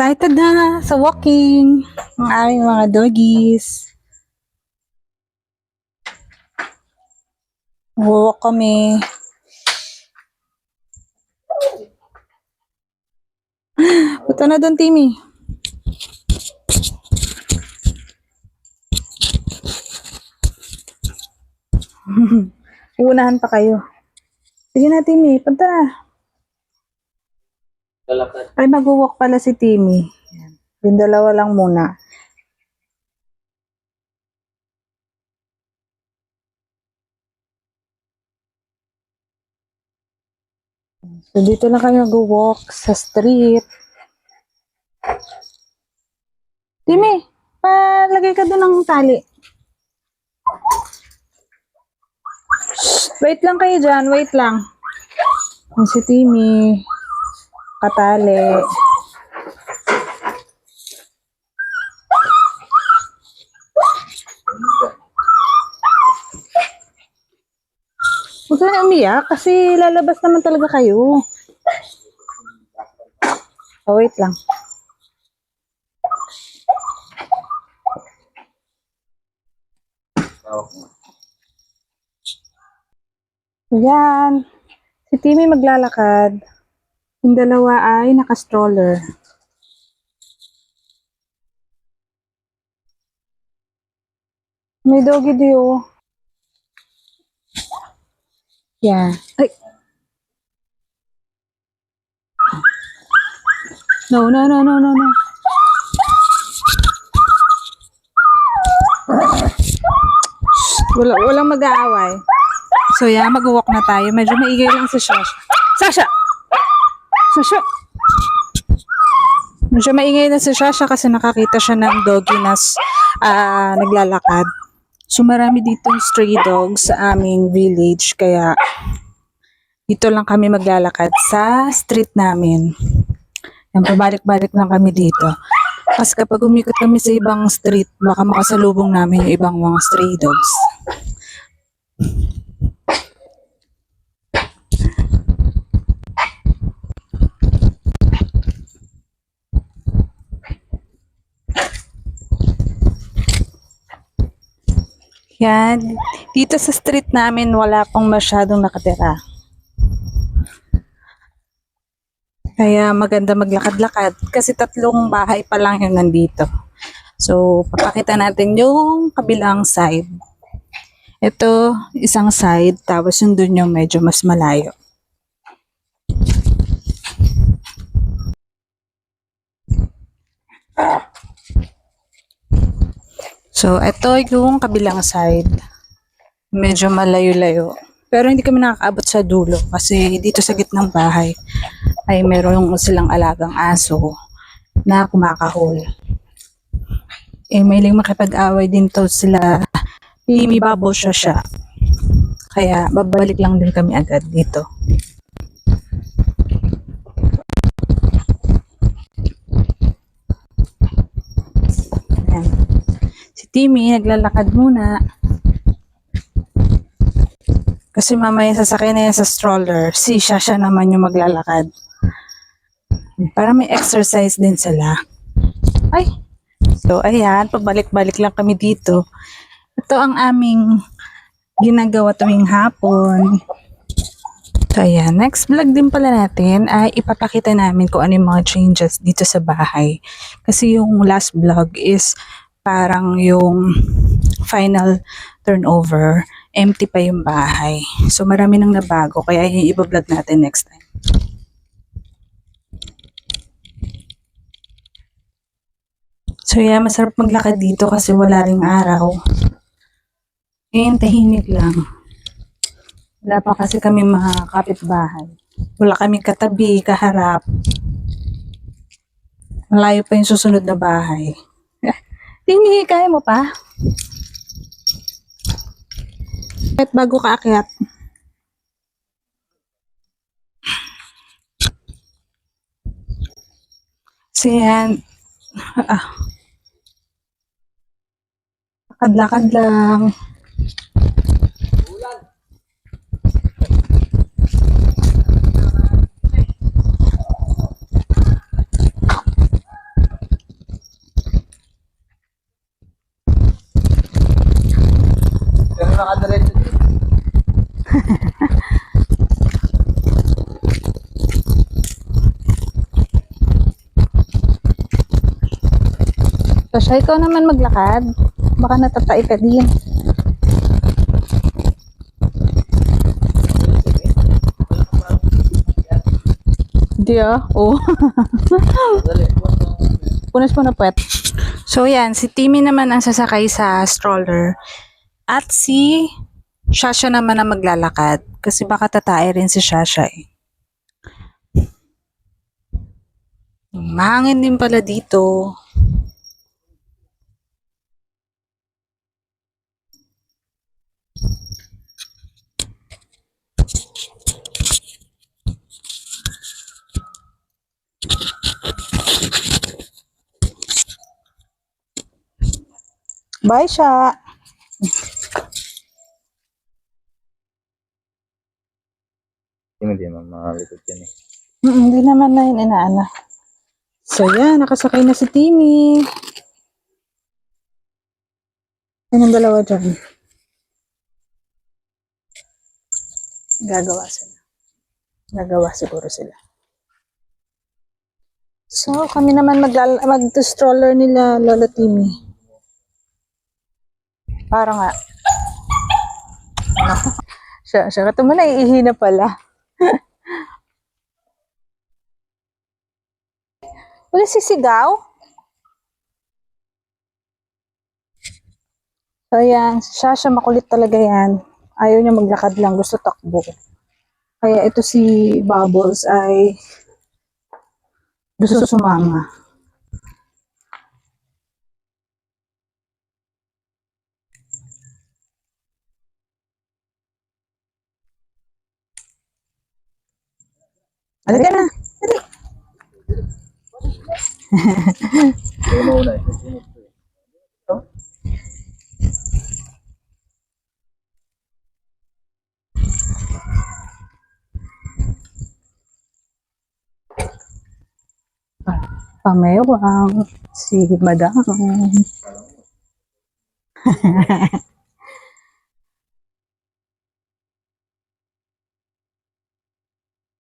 Excited na sa walking ng aming mga doggies. Walk kami. Punta na doon, Timmy. Uunahan pa kayo. Sige na, Timmy. Punta na. Ay, mag-walk pala si Timmy. Yung dalawa lang muna. So, dito lang kami mag-walk sa street. Timmy, palagay ka doon ng tali. Shh, wait lang kayo dyan, wait lang. Yung si Timmy, katali. Huwag ka na umiyak kasi lalabas naman talaga kayo. Oh, wait lang. Yan. Si Timmy maglalakad. Yung dalawa ay naka-stroller. May doggy dio. Yan. Ay. No. Walang mag-aaway. So, yeah, mag-walk na tayo. Medyo maigay lang si Sasha. Sasha! Medyo maingay na si Sasha kasi nakakita siya ng doggy na naglalakad. So, marami dito stray dogs sa aming village. Kaya, dito lang kami maglalakad sa street namin. Yan, pabalik-balik lang kami dito. Kasi kapag umikot kami sa ibang street, baka makasalubong namin yung ibang mga stray dogs. Yan. Dito sa street namin, wala pong masyadong nakatira. Kaya maganda maglakad-lakad kasi 3 bahay pa lang yung nandito. So, papakita natin yung kabilang side. Ito, isang side, tapos yung dun yung medyo mas malayo. So, ito yung kabilang side. Medyo malayo-layo. Pero hindi kami nakakaabot sa dulo kasi dito sa gitnang bahay ay meron silang alagang aso na kumakahol. Eh, mailing makipag-away din to sila. Bubble siya. Kaya, babalik lang din kami agad dito. Ayan. Si Timmy, naglalakad muna. Kasi mamaya sasakay na yan sa stroller. Si Sasha naman yung maglalakad. Para may exercise din sila. Ay! So, ayan. Pabalik-balik lang kami dito. Ito ang aming ginagawa tuwing hapon. So, ayan. Next vlog din pala natin ay ipapakita namin kung ano yung mga changes dito sa bahay. Kasi yung last vlog is parang yung final turnover. Empty pa yung bahay. So, marami nang nabago. Kaya yung iba-vlog natin next time. So, yeah, masarap maglakad dito kasi wala ring araw. And tahimik lang. Wala pa kasi kami mga kapitbahay. Wala kami katabi, kaharap. Malayo pa yung susunod na bahay. Tingnan, kaya mo pa? Kahit bago ka akyat. So, yan. Lakad-lakad lang. nakadiretso dito. So, siya, ikaw naman maglakad. Baka natatay ka din. Hindi oh. Dali. Punas mo na puwet. So, yan. Si Timmy naman ang sasakay sa stroller. At si Shasha naman ang maglalakad. Kasi baka tatay rin si Shasha eh. Mahangin din pala dito. Bye, Sha. Hindi mamalikot yan eh. Hindi naman na yun inaana. So, yan. Nakasakay na si Timmy. Yan ang dalawa dyan. Gagawa sila. Gagawa siguro sila. So, kami naman mag-stroller nila, Lola Timmy. Parang nga. Siya, ito mo na, iihina pala. Wala sisigaw? So, yan. Siya makulit talaga yan. Ayaw niya maglakad lang. Gusto takbo. Kaya ito si Bubbles ay gusto sumama. Halika na. Ito na una. Susunod ko eh. Ito? Pamewang si Madam.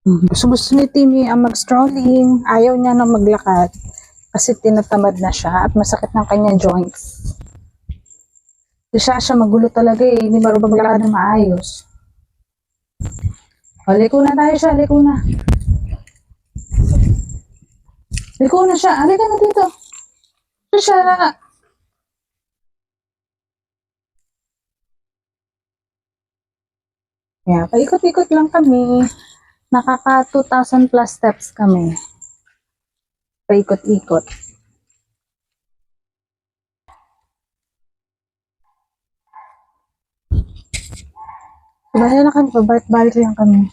Gusto ni Timmy ang mag-strolling. Ayaw niya na maglakad kasi tinatamad na siya at masakit ng kanyang joints. Siya magulo talaga eh. Hindi marunong maglakad na maayos. O, liko na tayo siya. Liko na. Liko na siya. Halika na dito. Siya. Yeah, paikot-ikot lang kami. Nakaka 2,000 plus steps kami. Paikot-ikot. Balik na kami, pabalik lang kami.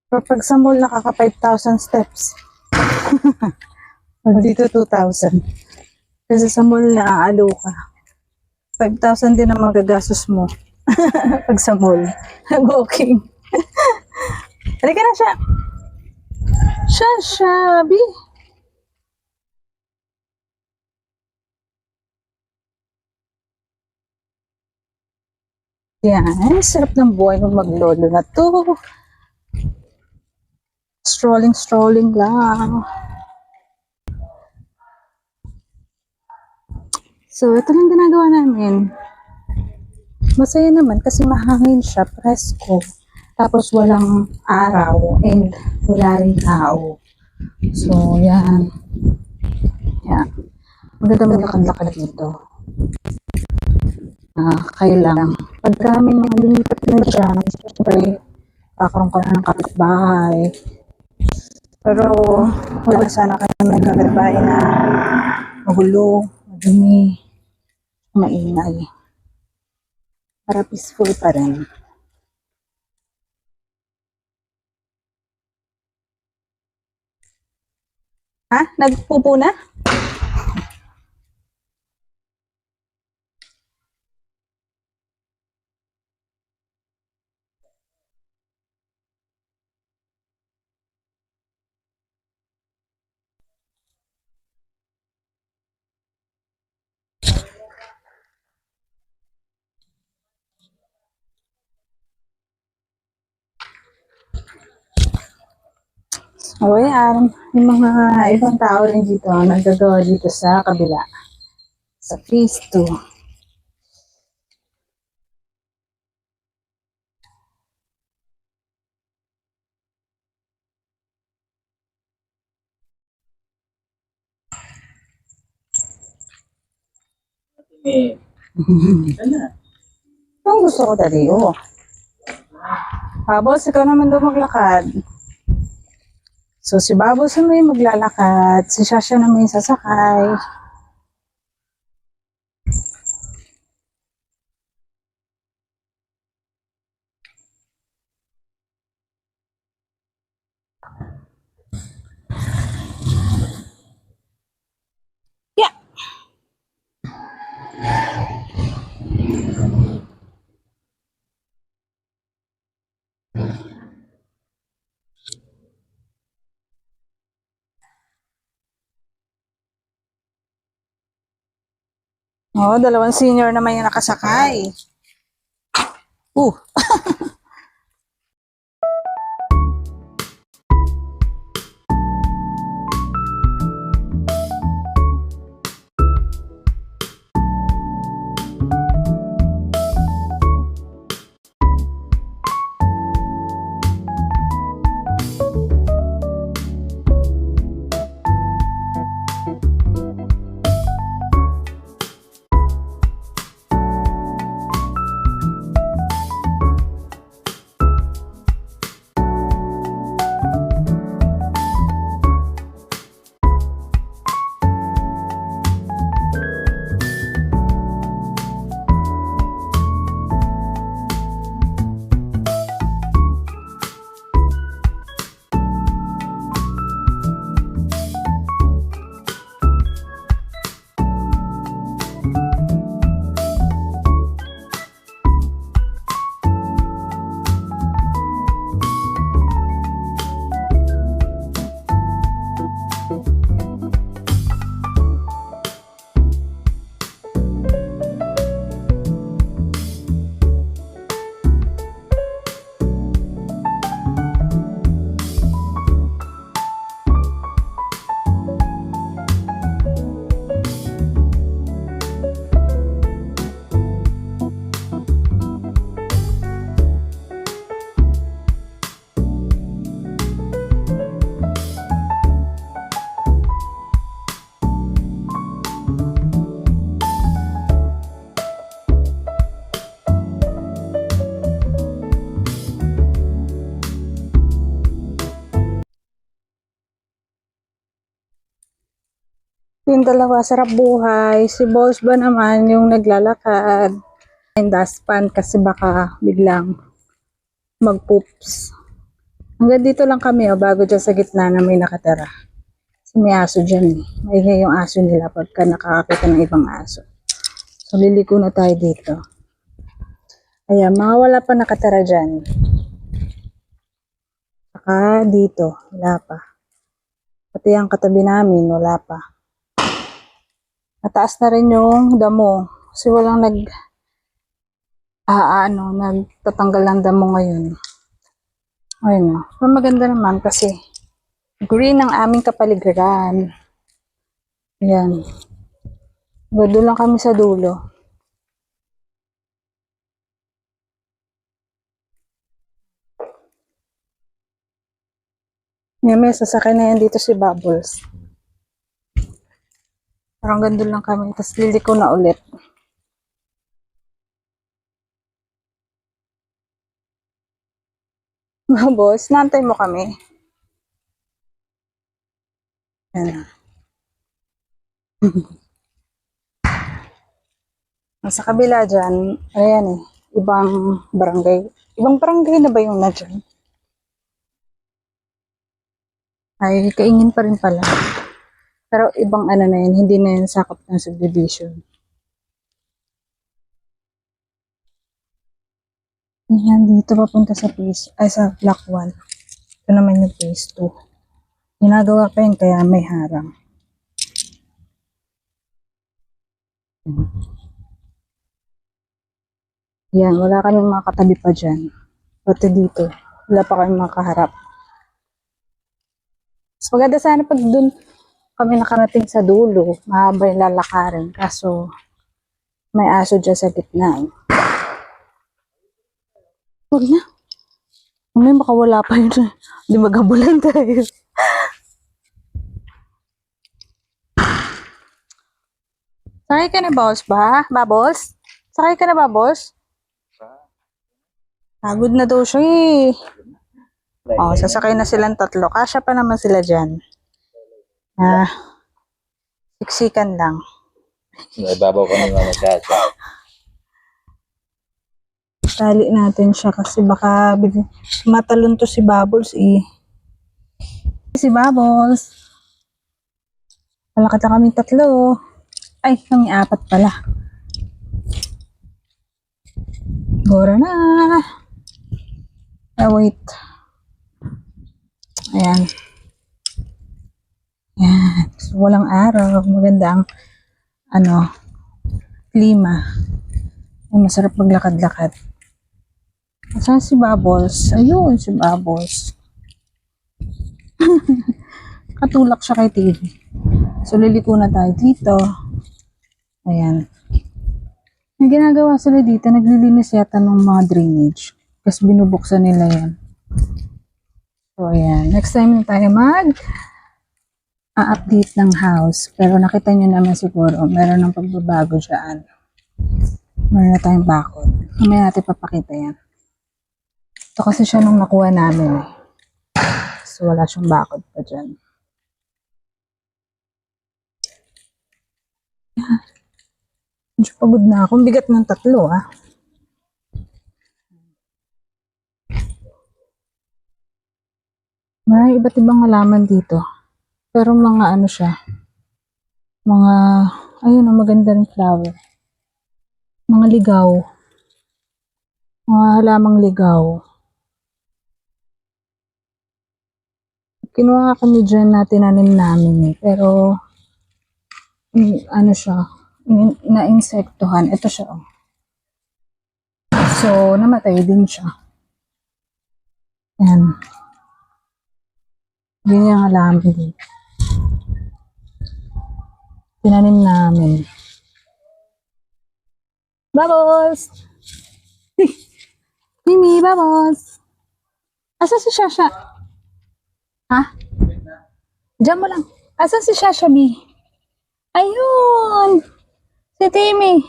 Pero pag sa mall, nakaka 5,000 steps. Dito 2,000. Kasi sa mall, naaalo ka. 5,000 din ang magagastos mo. Pag sa mall. Walking. Halika na siya. Shabi. Yan. Sarap ng buhay ng maglolo na to. Strolling lang. So, ito lang ginagawa namin. Masaya naman kasi mahangin siya, presko. Tapos walang araw and wala rin tao. So, yan. Yan. Maganda maglakad-lakad dito. Kayo lang. Pagka may mga lumipat na dyan, siyempre, kakaroon ka na ng kapitbahay. Pero, wala sana kayo may kapitbahay na magulo, madumi, maingay. Para peaceful pa rin. Ha? Nagpupo na? O yan, yung mga ibang tao rin dito, naggagawa dito sa kabila. Sa phase 2. Eh, ano? Ang gusto ko dali, oh. Babos, ikaw naman daw maglakad. So, si Babos naman yung maglalakad. Si Shasha naman yung sasakay. Yeah! Oh, dalawang senior naman yung nakasakay. Uh, yung dalawa, sarap buhay. Si boss ba naman yung naglalakad. And dustpan kasi baka biglang mag-poops. Hanggang dito lang kami, oh, bago dyan sa gitna na may nakatira. Kasi may aso dyan eh. Maingay yung aso nila pagka nakakakita ng ibang aso. So, liliko na tayo dito. Ayan, mga wala pa nakatira dyan. Saka dito, wala pa. Pati ang katabi namin, wala pa. Mataas na rin yung damo. Kasi walang nagtatanggal ng damo ngayon. Ayun, pero maganda naman kasi green ang aming kapaligiran. Ayan. Doon lang kami sa dulo. Yan, may sasakay na yan dito si Bubbles. Parang gandun lang kami. Tapos liliko na ulit. Bubbles, nantay mo kami. Yan. Sa kabila dyan, ayan eh, ibang barangay. Ibang barangay na ba yung na dyan? Ay, kaingin pa rin pala. Pero ibang ano na yun, hindi na yun sakop ng subdivision. Yan, dito papunta sa sa block 1. Ito naman yung phase 2. Ginagawa pa yun, kaya may harang. Yan, wala kami mga katabi pa dyan. Pati dito, wala pa kami makaharap. Mas maganda sana pag dun kami nakarating sa dulo, mahaba yung lalakarin. Kaso, may aso dyan sa gitna. Huwag na. May baka wala pa yun. Di magabulan tayo. Sakay ka na, boss ba? Bubbles? Sakay ka na, Bubbles? Pagod na daw siya eh. Oh, sasakay na silang tatlo. Kasya pa naman sila dyan. Ah, siksikan lang. Ibabaw kami mga Chacha. Tali natin siya kasi baka matalon to si Bubbles eh. Si Bubbles. Malakad na kami tatlo. Ay, kami apat pala. Bora na. Ah, wait. Ayan. Ayan. So, walang araw. Maganda ang klima. Ay, masarap maglakad-lakad. Saan si Bubbles? Ayun, si Bubbles. Katulak siya kay TV. So, liliko na tayo dito. Ayan. May ginagawa sila dito. Naglilinis yata ng mga drainage. Kasi binubuksan nila yan. So, ayan. Next time tayo update ng house. Pero nakita nyo naman siguro, meron ng pagbabago dyan. Meron na tayong bakod. Mamaya natin papakita yan. Ito kasi siya nung nakuha namin eh. So, wala siyang bakod pa dyan. Medyo pagod na ako. Ang bigat ng tatlo ah. May iba't ibang halaman dito. Pero mga ano siya. Mga, ayun ang maganda ng flower. Mga ligaw. Mga halamang ligaw. Kinuha kami dyan na tinanim namin eh. Pero, ano siya, na-insektuhan. Ito siya oh. So, namatay din siya. Yan. Yun yung halaman din. Tinanim namin. Bubbles! Mimi, Bubbles! Asa si Shasha? Ha? Diyan mo lang. Asa si Shasha, B? Ayun! Si Timmy!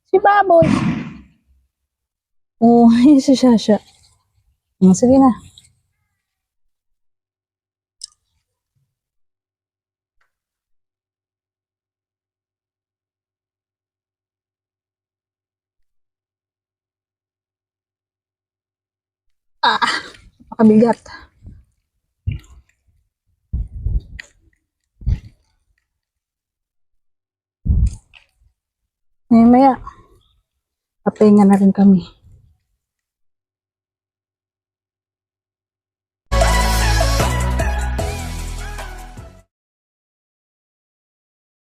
Si Bubbles! Oh, yun si Shasha. Sige na. Napakabigat. Maya, papahinga na rin kami.